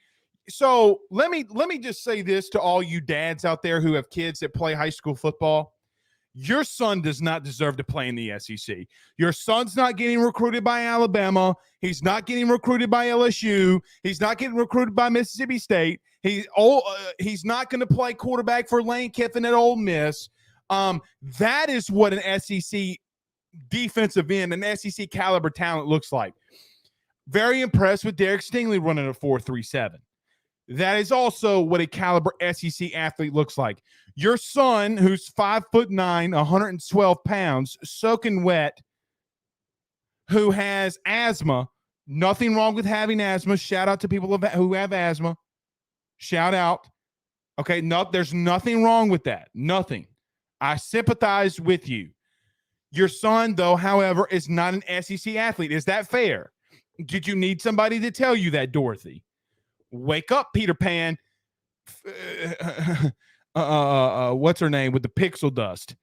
So let me just say this to all you dads out there who have kids that play high school football. Your son does not deserve to play in the SEC. Your son's not getting recruited by Alabama. He's not getting recruited by LSU. He's not getting recruited by Mississippi State. He's not going to play quarterback for Lane Kiffin at Ole Miss. That is what an SEC defensive end, an SEC caliber talent looks like. Very impressed with Derek Stingley running a 4.37. That is also what a caliber SEC athlete looks like. Your son, who's 5'9", 112 pounds, soaking wet, who has asthma. Nothing wrong with having asthma. Shout out to people who have asthma. Shout out. Okay, no, there's nothing wrong with that. Nothing. I sympathize with you. Your son, though, however, is not an SEC athlete. Is that fair? Did you need somebody to tell you that, Dorothy? Wake up, Peter Pan. What's her name with the pixel dust?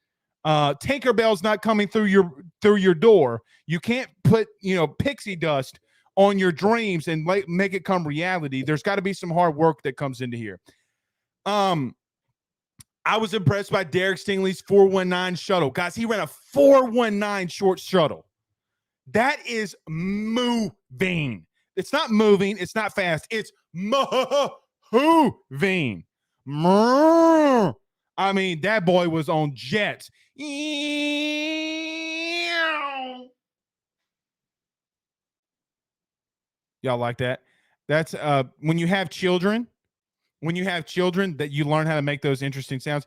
Tinkerbell's not coming through your door. You can't put pixie dust on your dreams and make it come reality. There's got to be some hard work that comes into here. I was impressed by Derek Stingley's 4.19 shuttle. Guys, he ran a 4.19 short shuttle. That is moving. It's not moving. It's not fast. It's moving. I mean, that boy was on jets. Y'all like that? That's when you have children that you learn how to make those interesting sounds.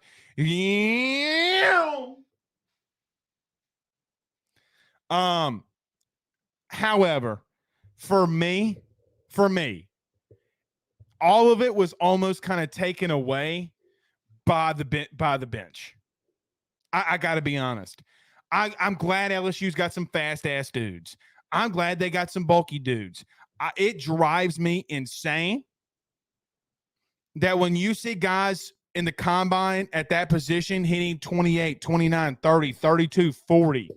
However, for me, all of it was almost kind of taken away by the bench. I got to be honest. I'm glad LSU's got some fast ass dudes. I'm glad they got some bulky dudes. It drives me insane that when you see guys in the combine at that position hitting 28, 29, 30, 32, 40,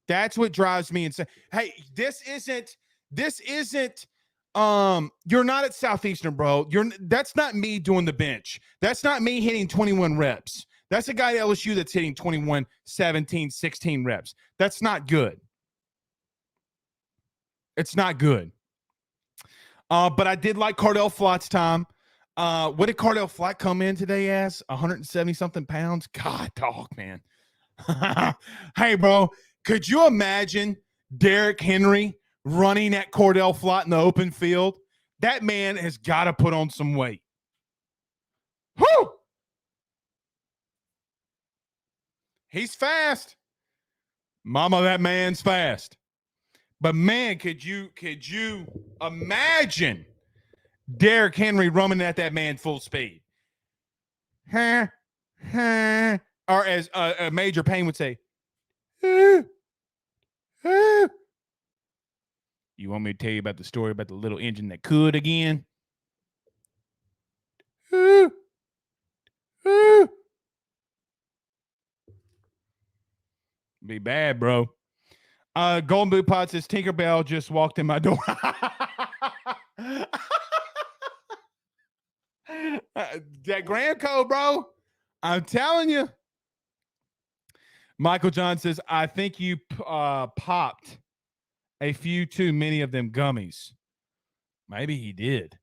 that's what drives me insane. Hey, this isn't you're not at Southeastern, bro. That's not me doing the bench. That's not me hitting 21 reps. That's a guy at LSU that's hitting 21, 17, 16 reps. That's not good. It's not good. But I did like Cardell Flott's time. What did Cardell Flott come in today as? 170-something pounds? God, dog, man. Hey, bro, could you imagine Derrick Henry running at Cardell Flott in the open field? That man has got to put on some weight. Whoo! He's fast. Mama, that man's fast. But man, could you imagine Derrick Henry running at that man full speed? Or as Major Payne would say, you want me to tell you about the story about the little engine that could again? Be bad, bro. Golden Boot Pod says Tinkerbell just walked in my door. That Grand Code, bro. I'm telling you. Michael John says, I think you popped a few too many of them gummies. Maybe he did,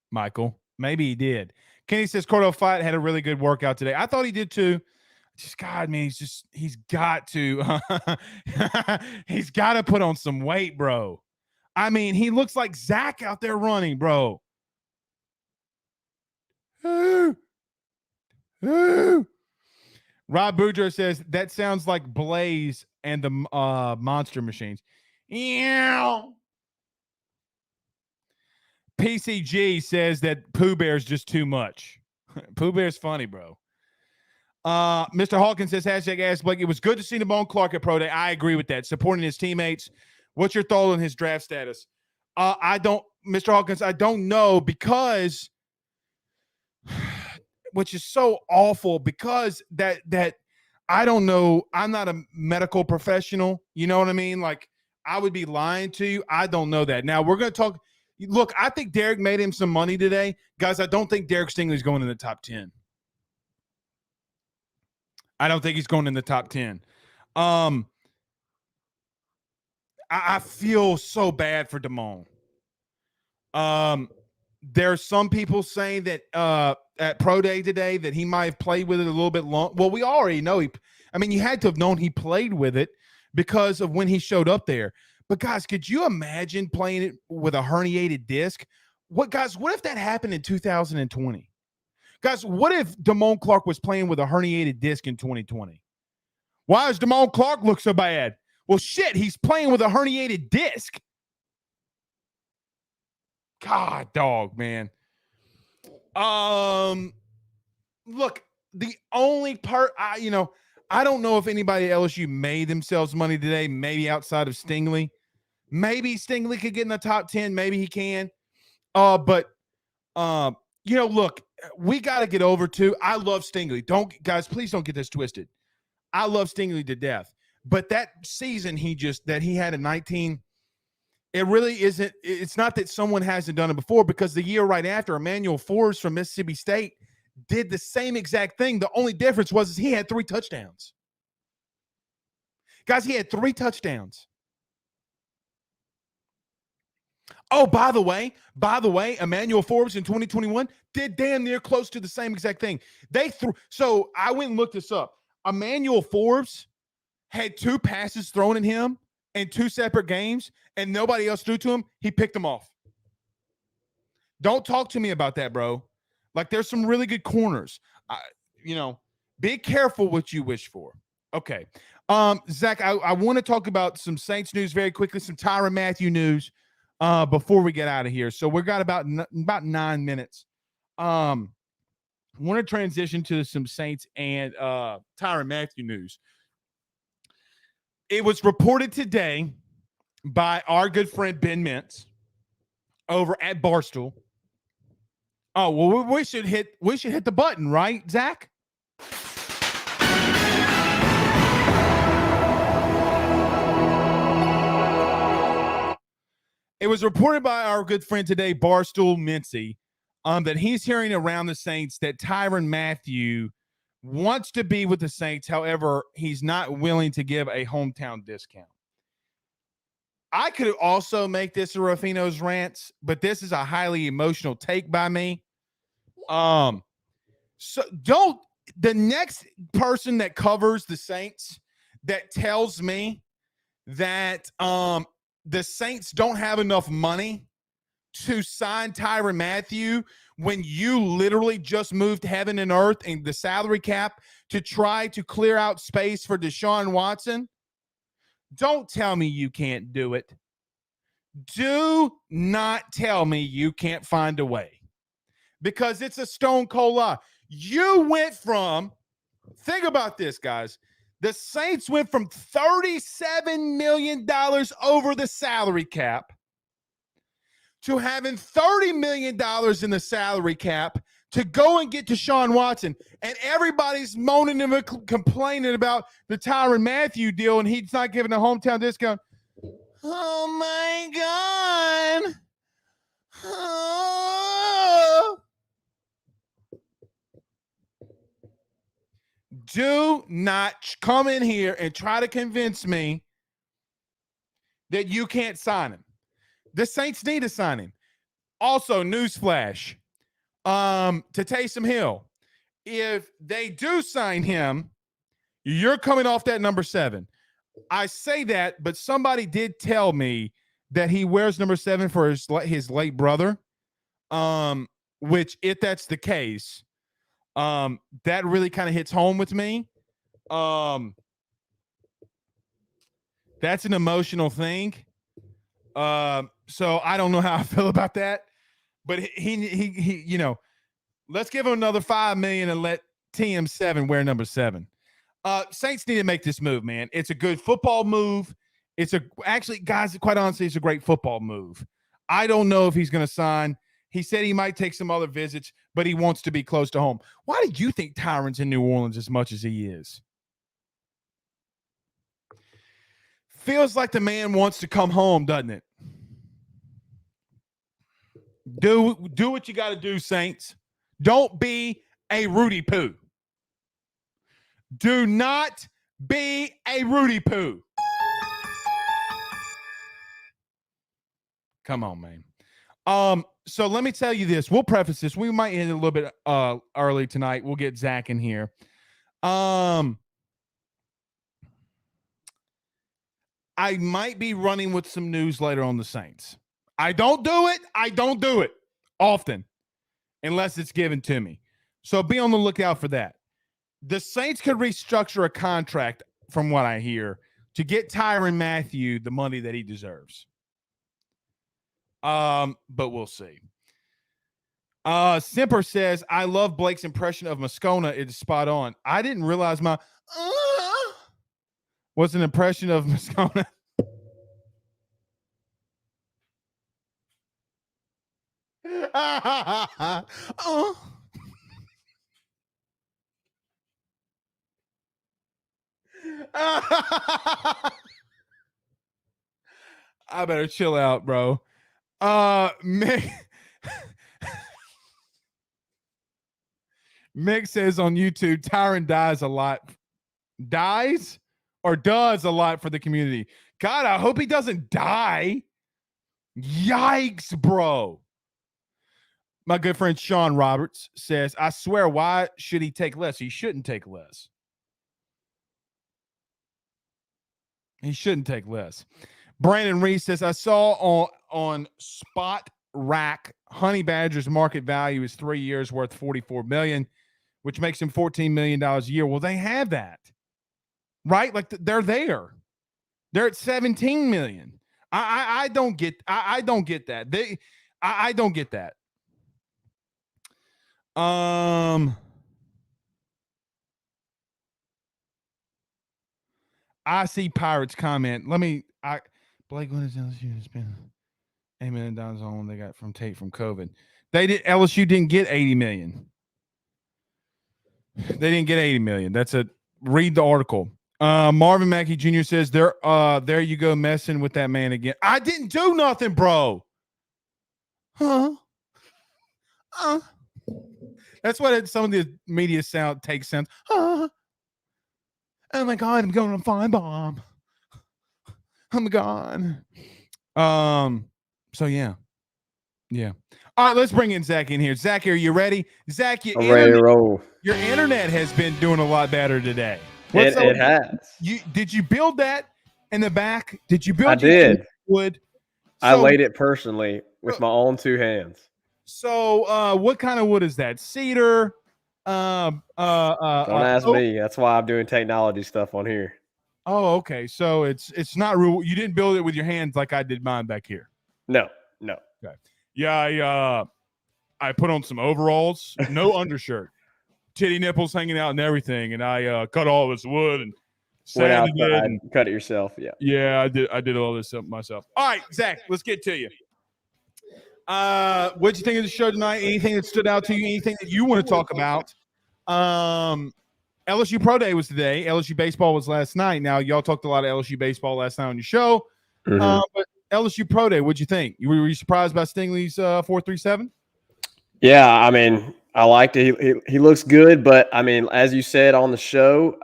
Michael. Maybe he did. Kenny says Cordell Fight had a really good workout today. I thought he did too. Just God, man, he's got to he's got to put on some weight, bro. I mean, he looks like Zach out there running, bro. Rob Boudreaux says that sounds like Blaze and the Monster Machines. PCG says that Pooh Bear's just too much. Pooh Bear's funny, bro. Mr. Hawkins says, hashtag Ask Blake. It was good to see Damone Clark at Pro Day. I agree with that. Supporting his teammates. What's your thought on his draft status? Mr. Hawkins, I don't know because, which is so awful because that I don't know. I'm not a medical professional. You know what I mean? Like, I would be lying to you. I don't know that. Now, we're going to talk. Look, I think Derek made him some money today. Guys, I don't think Derek Stingley's going in the top 10. I don't think he's going in the top 10. I feel so bad for Damone. There's some people saying that at Pro Day today that he might have played with it a little bit long. Well, we already know you had to have known he played with it because of when he showed up there. But guys, could you imagine playing it with a herniated disc? What if that happened in 2020? Guys, what if Damone Clark was playing with a herniated disc in 2020? Why does Damone Clark look so bad? Well, shit, he's playing with a herniated disc. God, dog, man. Look, the only part, I don't know if anybody at LSU made themselves money today, maybe outside of Stingley. Maybe Stingley could get in the top 10. Maybe he can. But look, we got to get over to, I love Stingley. Guys, please don't get this twisted. I love Stingley to death. But that season that he had in 19, it really isn't. It's not that someone hasn't done it before, because the year right after, Emmanuel Forbes from Mississippi State did the same exact thing. The only difference was he had 3 touchdowns. Guys, he had 3 touchdowns. Oh, by the way, Emmanuel Forbes in 2021 did damn near close to the same exact thing. So I went and looked this up. Emmanuel Forbes had 2 passes thrown at him in 2 separate games, and nobody else threw to him. He picked them off. Don't talk to me about that, bro. Like, there's some really good corners. Be careful what you wish for. Okay. Zach, I want to talk about some Saints news very quickly, some Tyrann Mathieu news before we get out of here. So we've got about 9 minutes. I want to transition to some Saints and Tyrann Mathieu news. It was reported today by our good friend Ben Mintz over at Barstool. Oh, well, we should hit the button, right, Zach? It was reported by our good friend today, Barstool Mincy, that he's hearing around the Saints that Tyrann Mathieu wants to be with the Saints. However, he's not willing to give a hometown discount. I could also make this a Rafino's rants, but this is a highly emotional take by me. The next person that covers the Saints that tells me that the Saints don't have enough money to sign Tyrann Mathieu when you literally just moved heaven and earth and the salary cap to try to clear out space for Deshaun Watson, don't tell me you can't do it. Do not tell me you can't find a way, because it's a stone cold lie. You went from, think about this, guys. The Saints went from $37 million over the salary cap to having $30 million in the salary cap to go and get Deshaun Watson, and everybody's moaning and complaining about the Tyrann Mathieu deal, and he's not giving a hometown discount. Oh my God. Oh. Do not come in here and try to convince me that you can't sign him. The Saints need to sign him. Also, newsflash, to Taysom Hill, if they do sign him, you're coming off that number 7. I say that, but somebody did tell me that he wears number 7 for his late brother, which if that's the case, that really kind of hits home with me. That's an emotional thing. So I don't know how I feel about that, but he you know, let's give him another $5 million and let TM7 wear number 7. Saints need to make this move, man. It's a good football move. Actually, guys, quite honestly, it's a great football move. I don't know if he's going to sign. He said he might take some other visits, but he wants to be close to home. Why do you think Tyrann's in New Orleans as much as he is? Feels like the man wants to come home, doesn't it? Do what you got to do, Saints. Don't be a Rudy Poo. Do not be a Rudy Poo. Come on, man. So let me tell you this. We'll preface this. We might end a little bit early tonight. We'll get Zach in here. I might be running with some news later on the Saints. I don't do it often unless it's given to me. So be on the lookout for that. The Saints could restructure a contract, from what I hear, to get Tyrann Mathieu the money that he deserves. But we'll see. Simper says, I love Blake's impression of Moscona. It's spot on. I didn't realize my was an impression of Moscona. I better chill out, bro. Mick says on YouTube, Tyrann dies a lot. Dies or does a lot for the community. God, I hope he doesn't die. Yikes, bro. My good friend Sean Roberts says, I swear, why should he take less? He shouldn't take less. He shouldn't take less. Brandon Reese says, I saw on Spot Rack, Honey Badger's market value is 3 years worth $44 million, which makes him $14 million a year. Well, they have that, right? Like they're there. They're at $17 million. I don't get that. I don't get that. I see Pirates comment. Blake, what is LSU spend $8 million on what they got from Tate from COVID? LSU didn't get $80 million. They didn't get $80 million. Read the article. Marvin Mackey Jr. says, there you go messing with that man again. I didn't do nothing, bro. Huh? That's what some of the media takes sense. Oh my God, I'm going on fine bomb. Oh my God. So yeah. All right, let's bring in Zach in here. Zach, are you ready? Zach, I'm ready to roll. Your internet has been doing a lot better today. It has. Did you build that in the back? Did you build? I did. Wood. I laid it personally with my own 2 hands. So, what kind of wood is that? Cedar. Don't ask me. That's why I'm doing technology stuff on here. Oh, okay. So it's not real. You didn't build it with your hands like I did mine back here. No. Okay. Yeah, I put on some overalls, no undershirt, titty nipples hanging out and everything, and I cut all this wood and sanded it and cut it yourself. Yeah. Yeah, I did all this stuff myself. All right, Zach, let's get to you. What'd you think of the show tonight? Anything that stood out to you? Anything that you want to talk about? LSU Pro Day was today. LSU Baseball was last night. Now, y'all talked a lot of LSU Baseball last night on your show. But LSU Pro Day, what'd you think? Were you surprised by Stingley's 4.37? Yeah, I mean, I liked it. He looks good, but I mean, as you said on the show,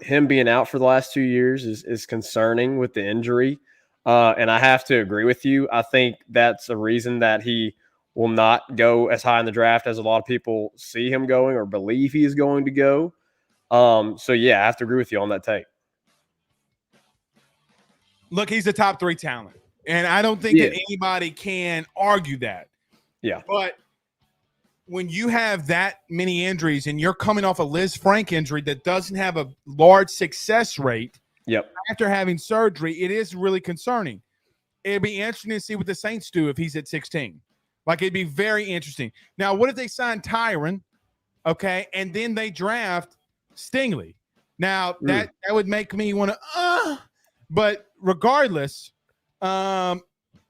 him being out for the last 2 years is concerning with the injury. And I have to agree with you. I think that's a reason that he will not go as high in the draft as a lot of people see him going or believe he is going to go. So yeah, I have to agree with you on that take. Look, he's a top 3 talent, and I don't think that anybody can argue that. Yeah. But when you have that many injuries and you're coming off a Liz Frank injury that doesn't have a large success rate after having surgery, it is really concerning. It'd be interesting to see what the Saints do if he's at 16. Like, it'd be very interesting. Now, what if they sign Tyron, okay, and then they draft Stingley? Now, that would make me want to but regardless, I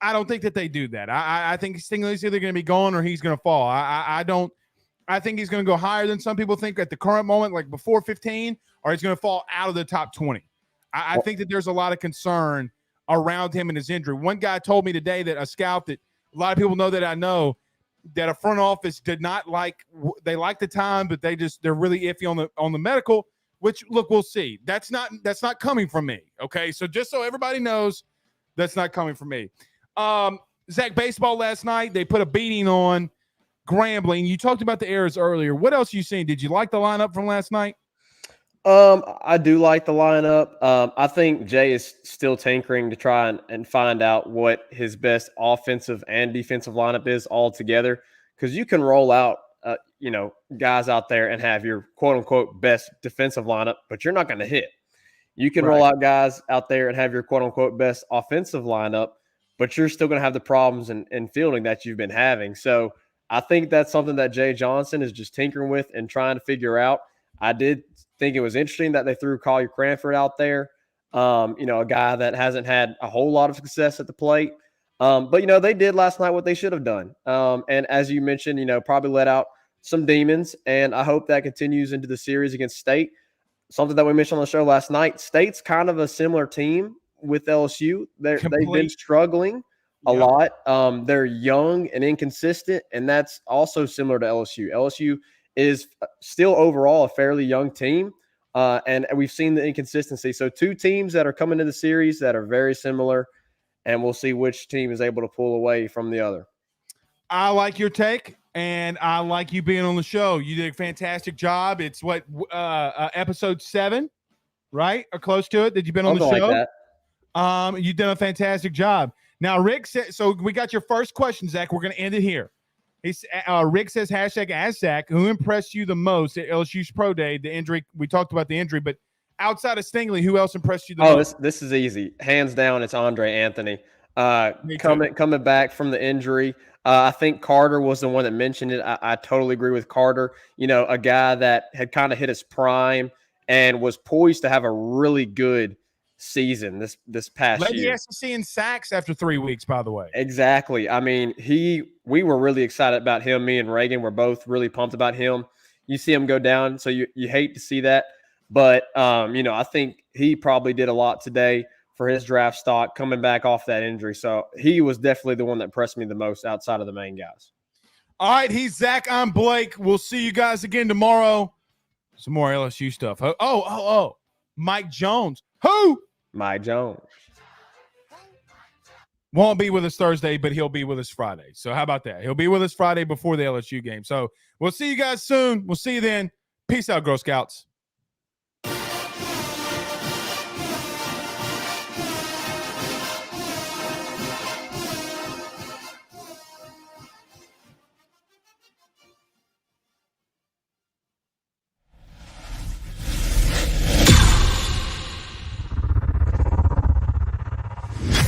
don't think that they do that. I think Stingley's either going to be gone or he's going to fall. I think he's going to go higher than some people think at the current moment, like before 15, or he's going to fall out of the top 20. I think that there's a lot of concern around him and his injury. One guy told me today that a scout that a lot of people know that I know that a front office did not like. They like the time, but they're really iffy on the medical. Which, look, we'll see. That's not coming from me. Okay, so just so everybody knows, that's not coming from me. Zach, baseball last night, they put a beating on Grambling. You talked about the errors earlier. What else you seen? Did you like the lineup from last night? I do like the lineup. I think Jay is still tinkering to try and find out what his best offensive and defensive lineup is all together, because you can roll out guys out there and have your quote unquote best defensive lineup, but you're not going to hit. You can roll out guys out there and have your quote unquote best offensive lineup, but you're still going to have the problems in fielding that you've been having. So I think that's something that Jay Johnson is just tinkering with and trying to figure out. I did think it was interesting that they threw Collier Cranford out there, a guy that hasn't had a whole lot of success at the plate. But they did last night what they should have done. And as you mentioned, probably let out some demons, and I hope that continues into the series against State. Something that we mentioned on the show last night, State's kind of a similar team with LSU. They've been struggling a lot. They're young and inconsistent, and that's also similar to LSU. LSU is still overall a fairly young team, and we've seen the inconsistency. So 2 teams that are coming to the series that are very similar, and we'll see which team is able to pull away from the other. I like your take, and I like you being on the show. You did a fantastic job. It's episode 7, right? Or close to it that you've been on the show. Like that. You've done a fantastic job. Now, Rick said, so we got your first question, Zach. We're going to end it here. Rick says, #AskZach, who impressed you the most at LSU's Pro Day? The injury, we talked about the injury, but outside of Stingley, who else impressed you the most? This is easy. Hands down, it's Andre Anthony. Coming back from the injury. I think Carter was the one that mentioned it. I totally agree with Carter. A guy that had kind of hit his prime and was poised to have a really good season this past year. Led the SEC in sacks after 3 weeks, by the way. Exactly. I mean, we were really excited about him. Me and Reagan were both really pumped about him. You see him go down, so you hate to see that. But, I think he probably did a lot today for his draft stock coming back off that injury. So he was definitely the one that impressed me the most outside of the main guys. All right, he's Zach. I'm Blake. We'll see you guys again tomorrow. Some more LSU stuff. Oh. Mike Jones. Who? Mike Jones. Won't be with us Thursday, but he'll be with us Friday. So how about that? He'll be with us Friday before the LSU game. So we'll see you guys soon. We'll see you then. Peace out, Girl Scouts.